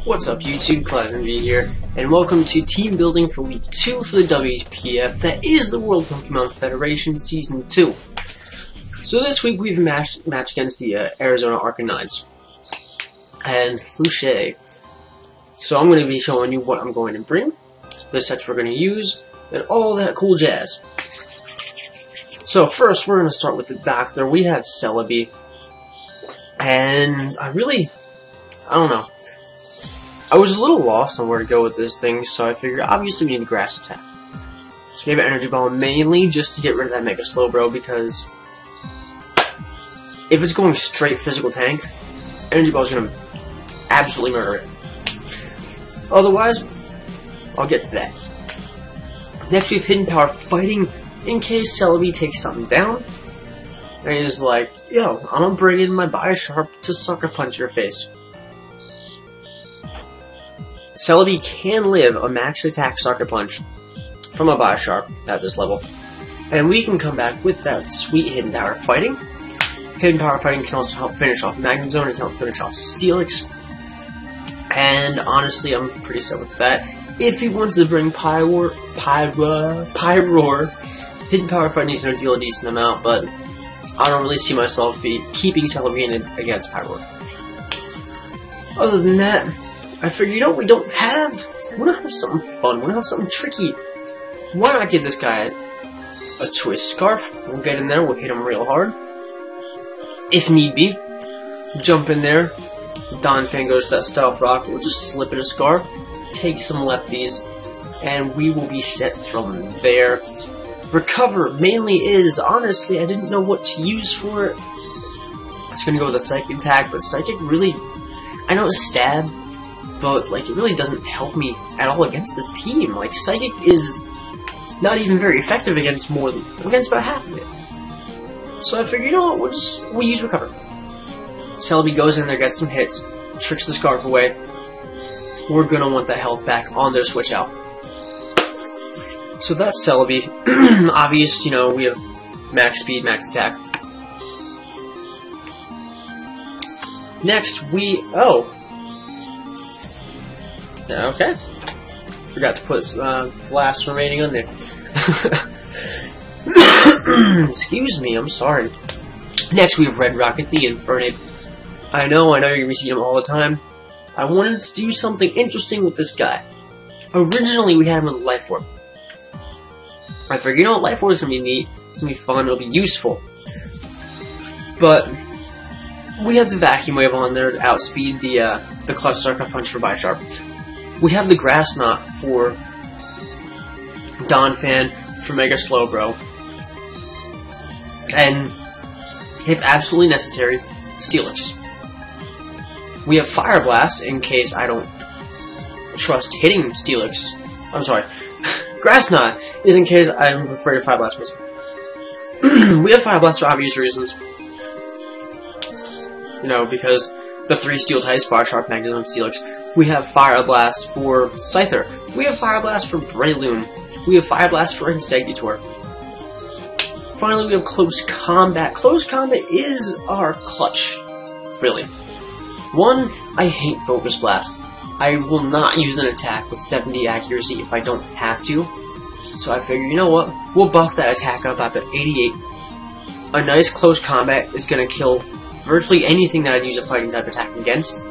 What's up YouTube, CleverV here, and welcome to team building for week 2 for the WPF, that is the World Pokemon Federation Season 2. So this week we've matched against the Arizona Arcanines and Flushay. So I'm going to be showing you what I'm going to bring, the sets we're going to use, and all that cool jazz. So first we're going to start with the Doctor. We have Celebi, and I don't know. I was a little lost on where to go with this thing, so I figured obviously we need a grass attack. So we have an Energy Ball mainly just to get rid of that Mega Slowbro, because if it's going straight physical tank, Energy Ball is going to absolutely murder it. Otherwise, I'll get to that. Next we have Hidden Power Fighting, in case Celebi takes something down, and he's like, yo, I'm gonna bring in my Biosharp to Sucker Punch your face. Celebi can live a max attack Sucker Punch from a Biosharp at this level, and we can come back with that sweet Hidden Power Fighting. Hidden Power Fighting can also help finish off Magnezone, and can help finish off Steelix, and honestly I'm pretty set with that. If he wants to bring Pyroar, Hidden Power Fighting is going to deal a decent amount, but I don't really see myself keeping Celebi in against Pyroar. Other than that, I figure, you know, we want to have something fun, we want to have something tricky. Why not give this guy a Choice Scarf? We'll get in there, we'll hit him real hard. If need be, jump in there. The Donphan goes to that Stealth Rock, we'll just slip in a Scarf, take some lefties, and we will be set from there. Recover mainly is, honestly, I didn't know what to use for it. I was going to go with a Psychic attack, but Psychic really, I know it's Stab, but like it really doesn't help me at all against this team. Like Psychic is not even very effective against about half of it. So I figured, you know what, we'll use Recover. Celebi goes in there, gets some hits, tricks the Scarf away. We're gonna want that health back on their switch out. So that's Celebi. Obvious, you know, we have max speed, max attack. Next okay. Forgot to put Blast remaining on there. Excuse me, I'm sorry. Next we have Red Rocket, the Infernape. I know you're gonna be seeing him all the time. I wanted to do something interesting with this guy. Originally we had him with Life Orb. I figured, you know what, Life Orb is gonna be neat, it's gonna be fun, it'll be useful. But we have the Vacuum Wave on there to outspeed the Clutch Sucker Punch for Biosharp. We have the Grass Knot for Donphan for Mega Slowbro. And, if absolutely necessary, Steelix. We have Fire Blast in case I don't trust hitting Steelix. I'm sorry. Grass Knot is in case I'm afraid of Fire Blast missing. We have Fire Blast for obvious reasons. You know, because the 3 Steel types, Biosharp, Magnezone, Steelix. We have Fire Blast for Scyther. We have Fire Blast for Breloom. We have Fire Blast for Exeggutor. Finally, we have Close Combat. Close Combat is our clutch, really. One, I hate Focus Blast. I will not use an attack with 70 accuracy if I don't have to. So I figure, you know what? We'll buff that attack up to 88. A nice Close Combat is going to kill virtually anything that I'd use a fighting type attack against.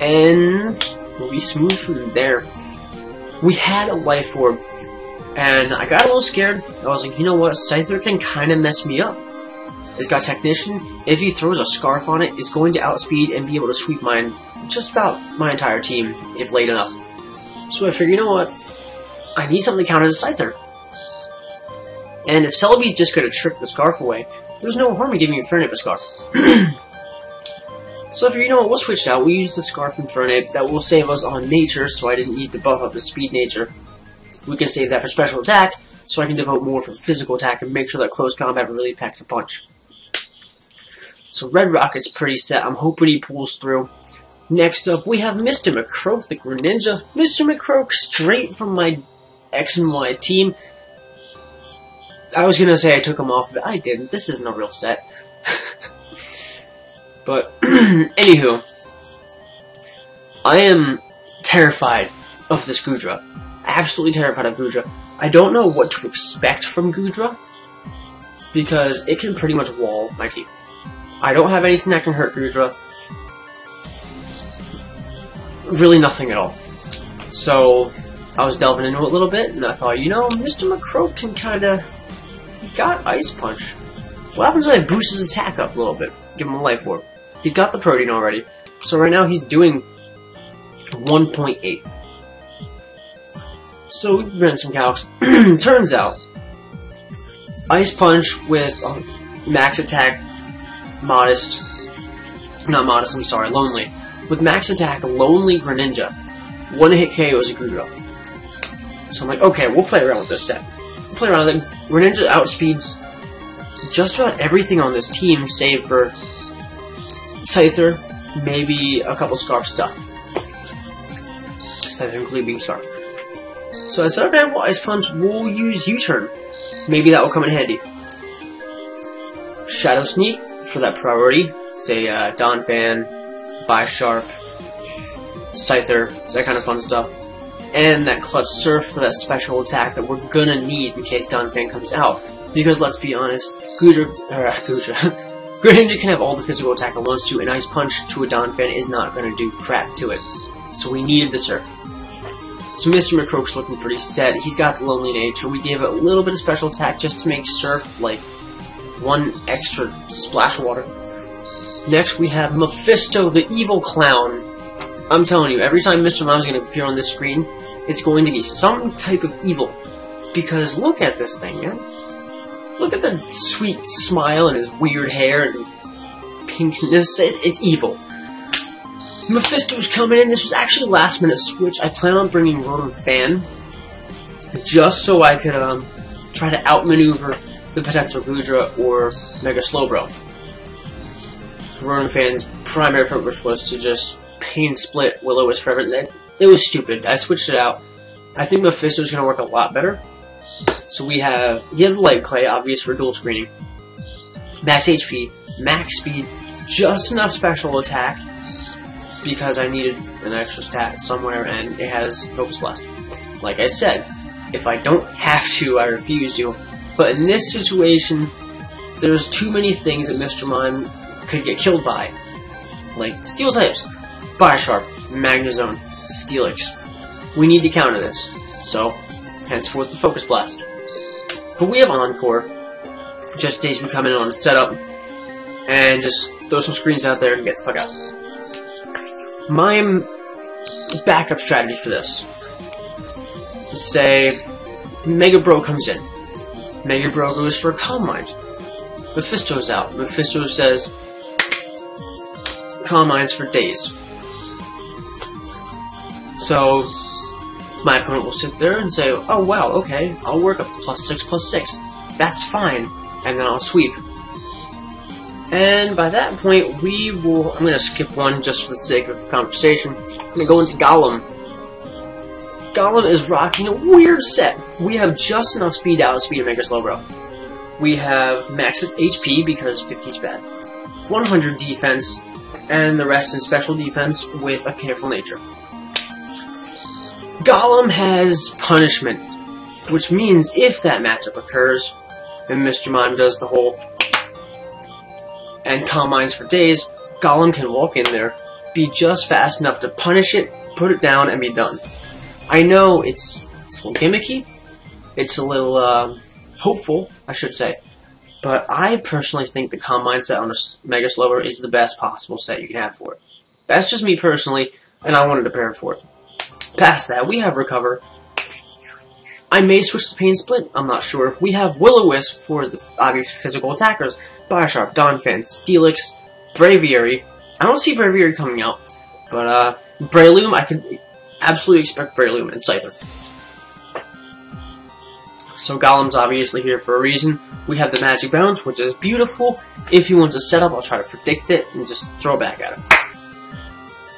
And we'll be smooth from there. We had a Life Orb, and I got a little scared. I was like, you know what? Scyther can kind of mess me up. It's got Technician. If he throws a Scarf on it, it's going to outspeed and be able to sweep just about my entire team, if late enough. So I figured, you know what? I need something to counter the Scyther. And if Celebi's just going to trick the Scarf away, there's no harm in giving Infernape a Scarf. So I figured, you know what, we'll switch out. We use the Scarf Infernape. That will save us on Nature, so I didn't need to buff up the Speed Nature. We can save that for Special Attack, so I can devote more for Physical Attack and make sure that Close Combat really packs a punch. So Red Rocket's pretty set. I'm hoping he pulls through. Next up, we have Mr. McCroak, the Greninja. Mr. McCroak, straight from my X and Y team. I was gonna say I took him off, but I didn't. This isn't a real set. But, anywho, I am terrified of this Goodra. Absolutely terrified of Goodra. I don't know what to expect from Goodra, because it can pretty much wall my team. I don't have anything that can hurt Goodra. Really nothing at all. So, I was delving into it a little bit, and I thought, you know, Mr. McCroak can kinda... He's got Ice Punch. What happens if I boost his attack up a little bit? Give him a Life Orb. He's got the Protein already. So right now he's doing 1.8. So we ran some calcs. Turns out, Ice Punch with max attack, modest... Not modest, I'm sorry, lonely. With max attack, Lonely Greninja. One hit KO is a Goodra. So I'm like, okay, we'll play around with this set. We'll play around with it. Greninja outspeeds just about everything on this team, save for Scyther, maybe a couple Scarf stuff. Scyther including being Scarf. So I said, okay, well, Ice Punch, we'll use U-Turn. Maybe that will come in handy. Shadow Sneak for that priority. Say, Donphan, Bisharp, Scyther, that kind of fun stuff. And that Clutch Surf for that special attack that we're gonna need in case Donphan comes out. Because let's be honest, Greninja can have all the physical attack it wants to, and Ice Punch to a Donphan is not gonna do crap to it. So we needed the Surf. So Mr. McCroak's looking pretty set. He's got the Lonely Nature. We gave it a little bit of special attack just to make Surf like one extra splash of water. Next we have Mephisto, the evil clown. I'm telling you, every time Mr. Mom's going to appear on this screen, it's going to be some type of evil. Because look at this thing, man. Look at the sweet smile and his weird hair and pinkness. It's evil. Mephisto's coming in. This was actually a last minute switch. I plan on bringing Rotom Fan just so I could try to outmaneuver the potential Goodra or Mega Slowbro. Rotom Fan's primary purpose was to just pain split Will-O-Wisp forever. It was stupid. I switched it out. I think Mephisto's going to work a lot better. So he has a Light Clay, obvious for dual screening. Max HP, max speed, just enough special attack because I needed an extra stat somewhere, and it has Focus Blast. Like I said, if I don't have to, I refuse to. But in this situation, there's too many things that Mr. Mime could get killed by. Like Steel types. Bisharp, Magnezone, Steelix. We need to counter this. So, henceforth the Focus Blast. But we have Encore. Just in case we come in on setup. And just throw some screens out there and get the fuck out. My backup strategy for this. Let's say Mega Bro comes in. Mega Bro goes for a Calm Mind. Mephisto's out. Mephisto says Calm Minds for days. So my opponent will sit there and say, oh wow, okay, I'll work up to +6/+6. That's fine. And then I'll sweep. And by that point, I'm going to skip one just for the sake of conversation. I'm going to go into Golem. Golem is rocking a weird set. We have just enough speed to outspeed a Mega Slowbro. We have max HP because 50 is bad. 100 defense, and the rest in special defense with a Careful Nature. Golem has Punishment, which means if that matchup occurs, and Mr. Mime does the whole and Calm Minds for days, Golem can walk in there, be just fast enough to punish it, put it down, and be done. I know it's a little gimmicky, it's a little hopeful, I should say, but I personally think the Calm Mind set on a Mega Slowbro is the best possible set you can have for it. That's just me personally, and I wanted to prepare for it. Past that, we have Recover. I may switch to Pain Split, I'm not sure. We have Will-O-Wisp for the obvious physical attackers. Bisharp, Donphan, Steelix, Braviary. I don't see Braviary coming out, but Breloom, I could absolutely expect Breloom and Scyther. So Golem's obviously here for a reason. We have the Magic Bounce, which is beautiful. If he wants to set up, I'll try to predict it and just throw it back at him.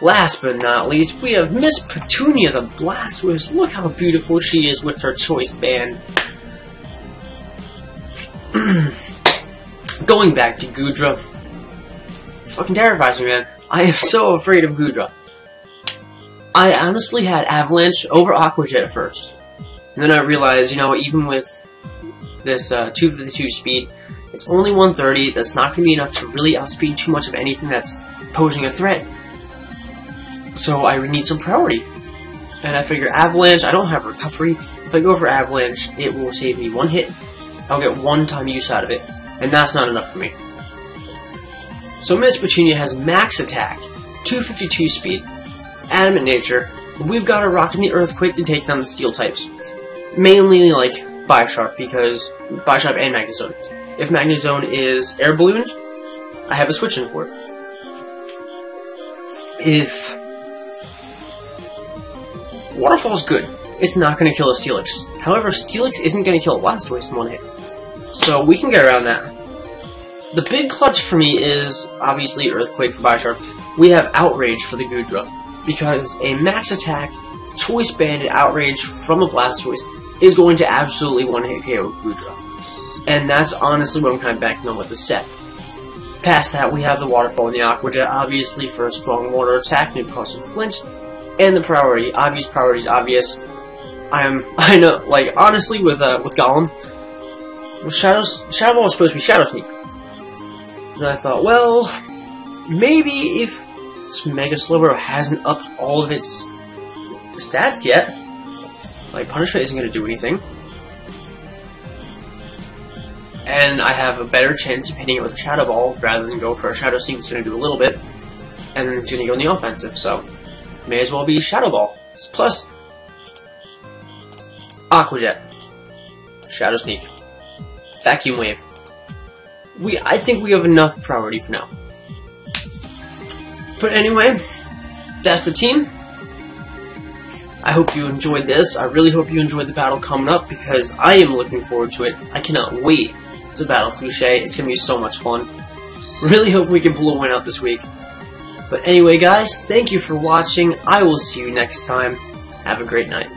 Last but not least, we have Miss Petunia the Blastoise. Look how beautiful she is with her choice band. Going back to Goodra, fucking terrifies me, man. I am so afraid of Goodra. I honestly had Avalanche over Aqua Jet at first. And then I realized, you know, even with this 252 speed, it's only 130. That's not going to be enough to really outspeed too much of anything that's posing a threat. So I need some priority. And I figure Avalanche, I don't have recovery. If I go for Avalanche, it will save me one hit. I'll get one-time use out of it. And that's not enough for me. So Miss Petunia has max attack, 252 speed, adamant nature. We've got a Rock and the Earthquake to take down the steel types. Mainly like Bisharp, because Bisharp and Magnezone. If Magnezone is Air Balloon, I have a switch in for it. If Waterfall's good, it's not going to kill a Steelix. However, Steelix isn't going to kill a Blastoise in one hit. So we can get around that. The big clutch for me is, obviously, Earthquake for Bisharp. We have Outrage for the Goodra, because a max attack, Choice Banded Outrage from a Blastoise is going to absolutely one-hit KO Goodra. And that's honestly what I'm kind of backing on with the set. Past that, we have the Waterfall and the Aqua Jet, obviously for a strong water attack, and it causes some flinch. And the priority is obvious. I know, like, honestly, with Golem, Shadow Ball was supposed to be Shadow Sneak. And I thought, well, maybe if Mega Slowbro hasn't upped all of its stats yet, like, Punishment isn't going to do anything. And I have a better chance of hitting it with a Shadow Ball rather than go for a Shadow Sneak that's going to do a little bit, and then it's going to go in the offensive, so may as well be Shadow Ball. Plus, Aqua Jet, Shadow Sneak, Vacuum Wave. I think we have enough priority for now. But anyway, that's the team. I hope you enjoyed this. I really hope you enjoyed the battle coming up, because I am looking forward to it. I cannot wait to battle Flushay. It's going to be so much fun. Really hope we can pull a win out this week. But anyway, guys, thank you for watching. I will see you next time. Have a great night.